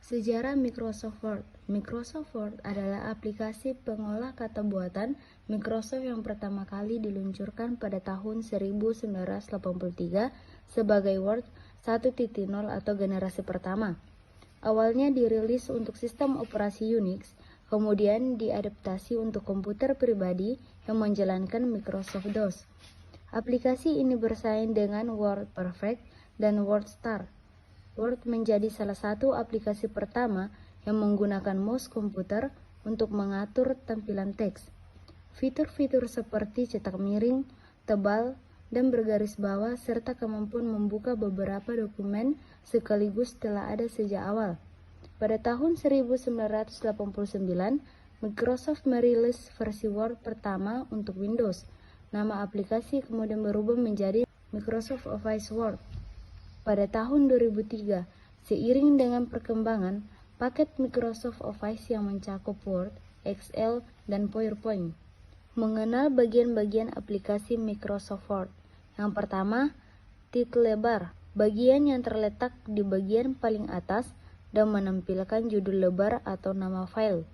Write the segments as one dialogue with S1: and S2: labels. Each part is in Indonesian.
S1: Sejarah Microsoft Word. Microsoft Word adalah aplikasi pengolah kata buatan Microsoft yang pertama kali diluncurkan pada tahun 1983 sebagai Word 1.0 atau generasi pertama. Awalnya dirilis untuk sistem operasi Unix, kemudian diadaptasi untuk komputer pribadi yang menjalankan Microsoft DOS. Aplikasi ini bersaing dengan WordPerfect dan WordStar. Word menjadi salah satu aplikasi pertama yang menggunakan mouse komputer untuk mengatur tampilan teks. Fitur-fitur seperti cetak miring, tebal, dan bergaris bawah serta kemampuan membuka beberapa dokumen sekaligus telah ada sejak awal. Pada tahun 1989, Microsoft merilis versi Word pertama untuk Windows. Nama aplikasi kemudian berubah menjadi Microsoft Office Word. Pada tahun 2003, seiring dengan perkembangan paket Microsoft Office yang mencakup Word, Excel, dan PowerPoint. Mengenal bagian-bagian aplikasi Microsoft Word. Yang pertama, titel lebar, bagian yang terletak di bagian paling atas dan menampilkan judul lebar atau nama file.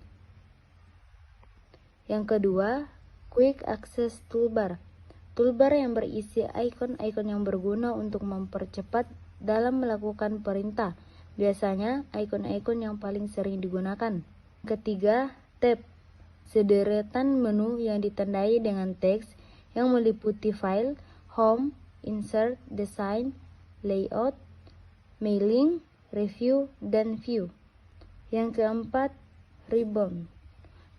S1: Yang kedua, Quick Access Toolbar, toolbar yang berisi ikon-ikon yang berguna untuk mempercepat dalam melakukan perintah, biasanya ikon-ikon yang paling sering digunakan. Ketiga, tab, sederetan menu yang ditandai dengan teks yang meliputi file, home, insert, design, layout, mailing, review, dan view. Yang keempat, ribbon,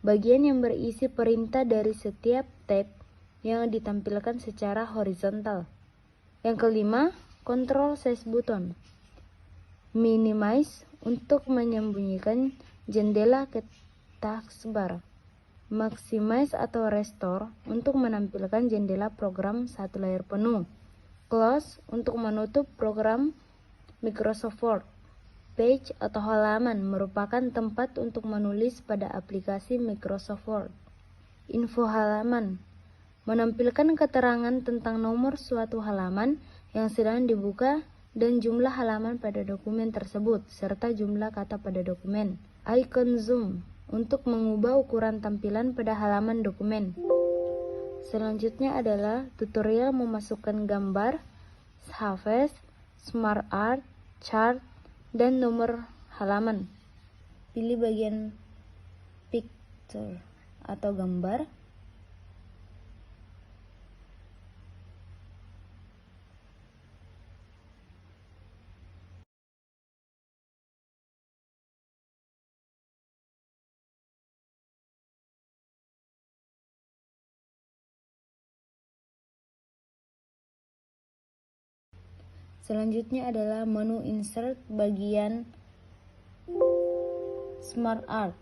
S1: bagian yang berisi perintah dari setiap tab yang ditampilkan secara horizontal. Yang kelima, control size button, minimize untuk menyembunyikan jendela ke taskbar, maximize atau restore untuk menampilkan jendela program satu layar penuh, close untuk menutup program Microsoft Word. Page atau halaman merupakan tempat untuk menulis pada aplikasi Microsoft Word. Info halaman menampilkan keterangan tentang nomor suatu halaman yang sedang dibuka dan jumlah halaman pada dokumen tersebut, serta jumlah kata pada dokumen. Icon zoom untuk mengubah ukuran tampilan pada halaman dokumen. Selanjutnya adalah tutorial memasukkan gambar, Surface, Smart Art, Chart, dan nomor halaman. Pilih bagian picture atau gambar. Selanjutnya adalah menu insert bagian Smart Art.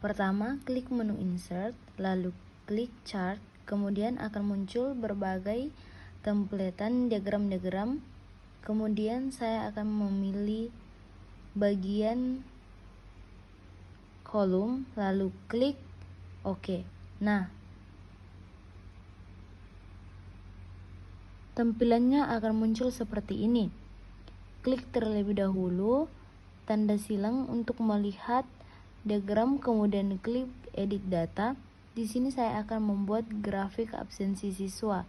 S1: Pertama, klik menu insert, lalu klik chart, kemudian akan muncul berbagai templatean diagram-diagram. Kemudian saya akan memilih bagian kolom, lalu klik OK. Nah, tampilannya akan muncul seperti ini. Klik terlebih dahulu tanda silang untuk melihat diagram, kemudian klik edit data. Di sini saya akan membuat grafik absensi siswa.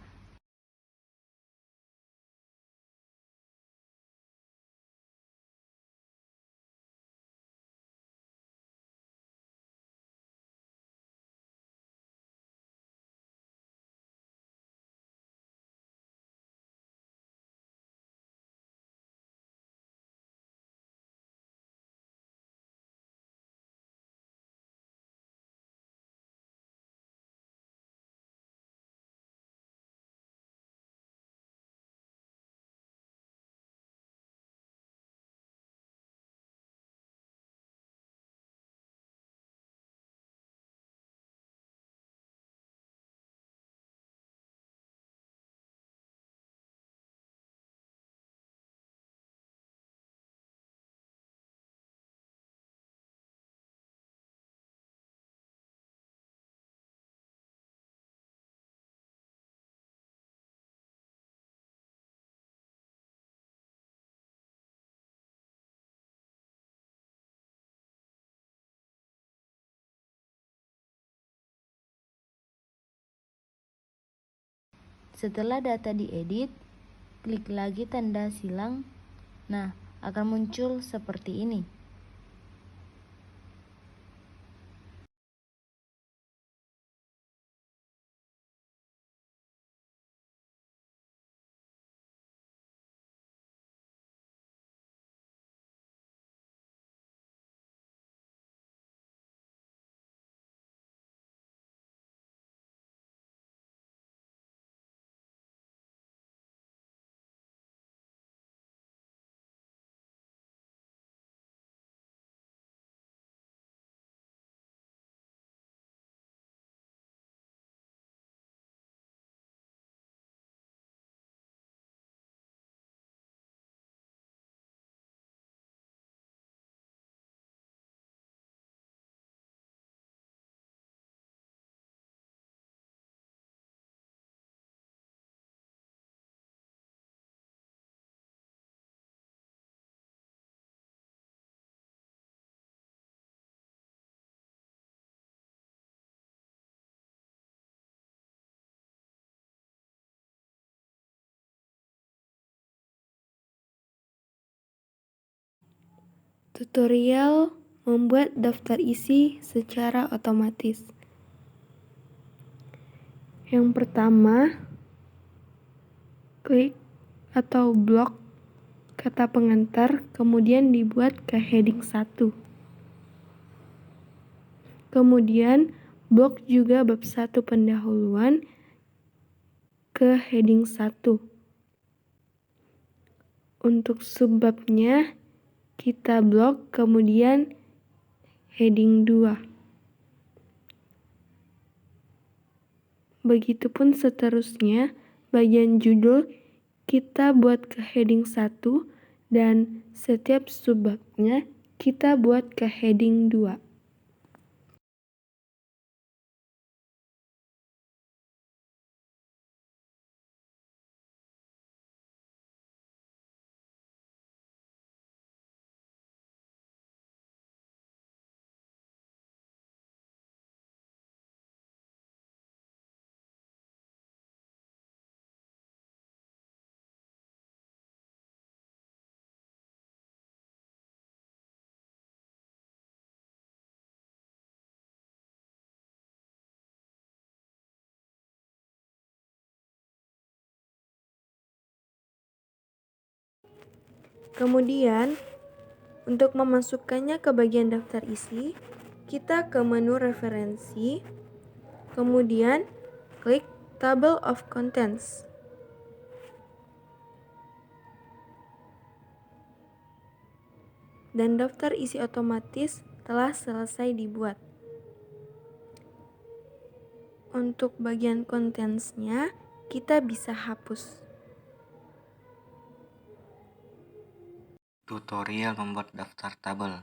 S1: Setelah data diedit, klik lagi tanda silang. Nah, akan muncul seperti ini.
S2: Tutorial membuat daftar isi secara otomatis. Yang pertama, klik atau blok kata pengantar, kemudian dibuat ke heading 1. Kemudian, blok juga bab 1 pendahuluan ke heading 1. Untuk subbabnya, kita blok kemudian heading 2. Begitupun seterusnya, bagian judul kita buat ke heading 1 dan setiap subbabnya kita buat ke heading 2. Kemudian, untuk memasukkannya ke bagian daftar isi, kita ke menu referensi, kemudian klik Table of Contents. Dan daftar isi otomatis telah selesai dibuat. Untuk bagian contents-nya, kita bisa hapus.
S3: Tutorial membuat daftar tabel.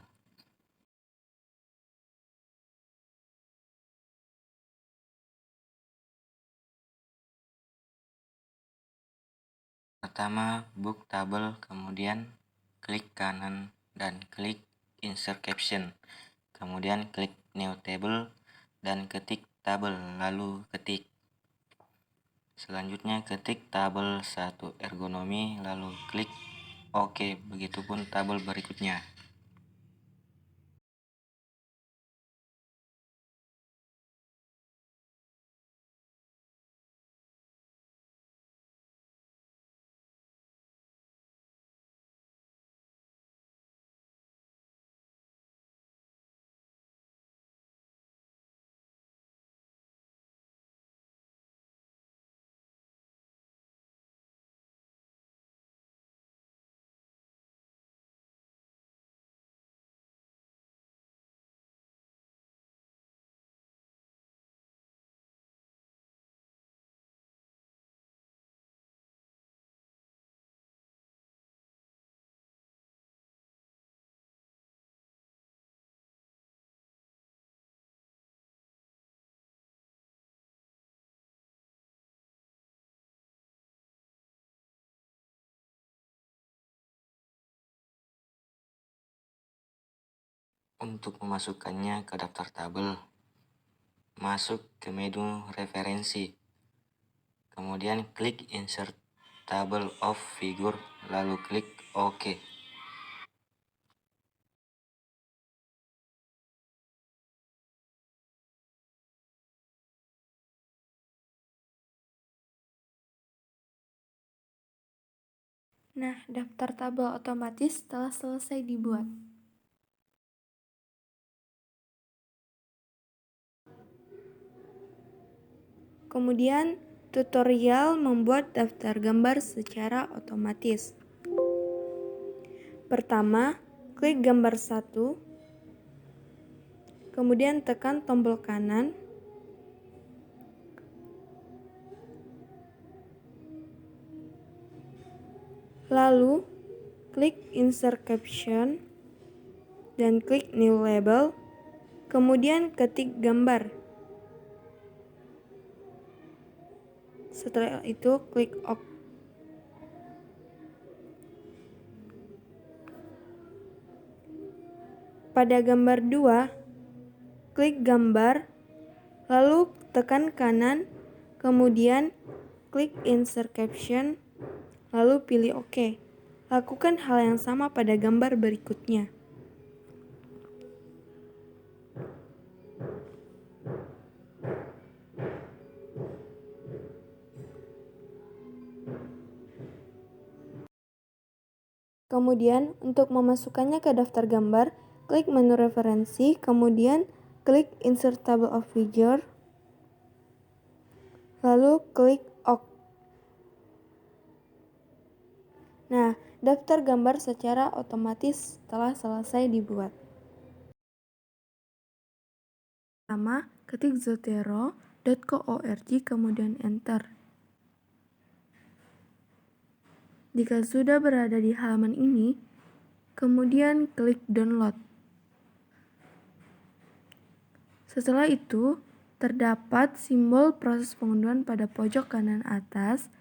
S3: Pertama, book tabel, kemudian klik kanan dan klik insert caption. Kemudian klik new table dan ketik tabel, lalu ketik. Selanjutnya ketik tabel 1 ergonomi, lalu klik OK. Begitupun tabel berikutnya. Untuk memasukkannya ke daftar tabel, masuk ke menu referensi. kemudian klik insert table of figure, lalu klik OK.
S2: Nah, daftar tabel otomatis telah selesai dibuat. Kemudian, tutorial membuat daftar gambar secara otomatis. Pertama, klik gambar 1, kemudian tekan tombol kanan, lalu klik insert caption, dan klik new label, kemudian ketik gambar. Setelah itu klik OK. Pada gambar 2, klik gambar, lalu tekan kanan, kemudian klik insert caption, lalu pilih OK. Lakukan hal yang sama pada gambar berikutnya. Kemudian, untuk memasukkannya ke daftar gambar, klik menu referensi, kemudian klik insert table of figure, lalu klik OK. Nah, daftar gambar secara otomatis telah selesai dibuat. Pertama, ketik zotero.org kemudian enter. Jika sudah berada di halaman ini, kemudian klik download. Setelah itu, terdapat simbol proses pengunduhan pada pojok kanan atas.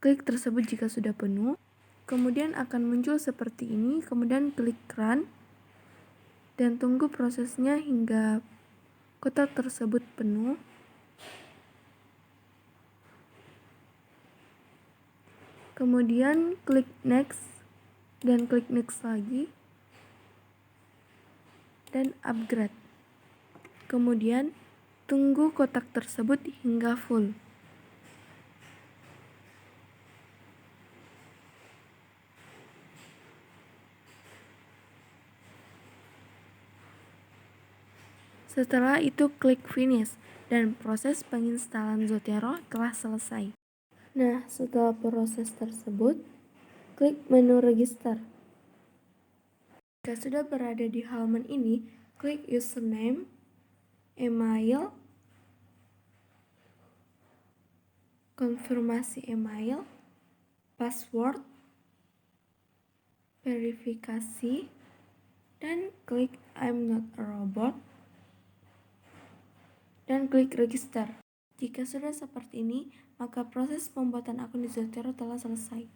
S2: Klik tersebut jika sudah penuh. Kemudian akan muncul seperti ini, kemudian klik run dan tunggu prosesnya hingga kotak tersebut penuh. Kemudian klik next dan klik next lagi dan upgrade. Kemudian tunggu kotak tersebut hingga full. Setelah itu klik finish dan proses penginstalan Zotero telah selesai. Nah, setelah proses tersebut, klik menu register. Jika sudah berada di halaman ini, klik username, email, konfirmasi email, password, verifikasi, dan klik I'm not a robot, dan klik register. Jika sudah seperti ini, maka proses pembuatan akun di Zotero telah selesai.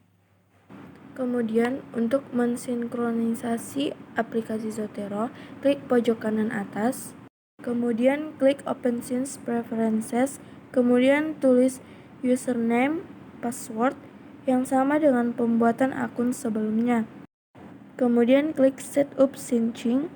S2: Kemudian, untuk mensinkronisasi aplikasi Zotero, klik pojok kanan atas, kemudian klik Open Since Preferences, kemudian tulis username, password yang sama dengan pembuatan akun sebelumnya. Kemudian klik Setup Syncing.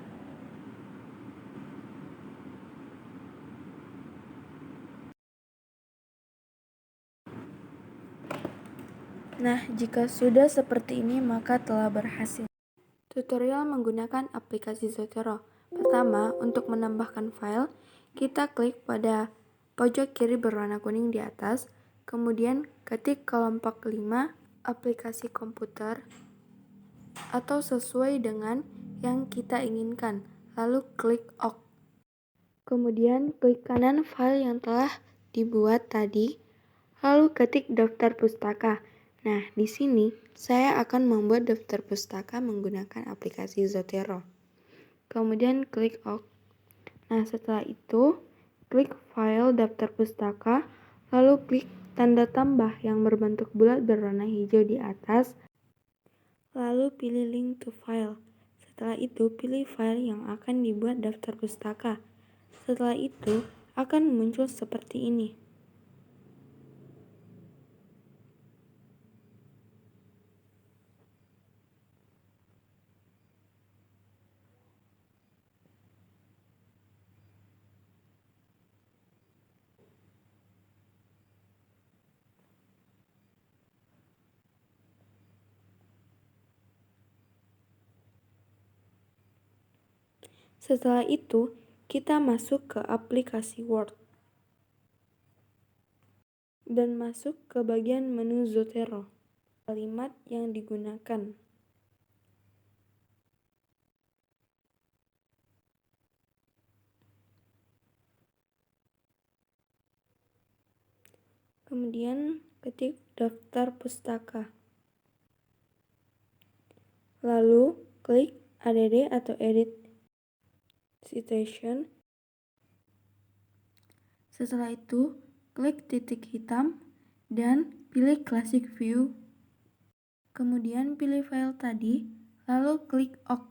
S2: Nah, jika sudah seperti ini maka telah berhasil. Tutorial menggunakan aplikasi Zotero. Pertama, untuk menambahkan file, kita klik pada pojok kiri berwarna kuning di atas, kemudian ketik kelompok 5 aplikasi komputer atau sesuai dengan yang kita inginkan, lalu klik OK. Kemudian klik kanan file yang telah dibuat tadi, lalu ketik daftar pustaka. Nah, di sini saya akan membuat daftar pustaka menggunakan aplikasi Zotero. Kemudian klik OK. Nah, setelah itu, klik file daftar pustaka, lalu klik tanda tambah yang berbentuk bulat berwarna hijau di atas, lalu pilih link to file. Setelah itu, pilih file yang akan dibuat daftar pustaka. Setelah itu, akan muncul seperti ini. Setelah itu, kita masuk ke aplikasi Word dan masuk ke bagian menu Zotero. Kalimat yang digunakan. Kemudian ketik daftar pustaka. Lalu klik add atau edit citation. Setelah itu, klik titik hitam dan pilih Classic View. Kemudian pilih file tadi, lalu klik OK.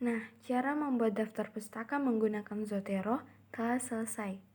S2: Nah, cara membuat daftar pustaka menggunakan Zotero telah selesai.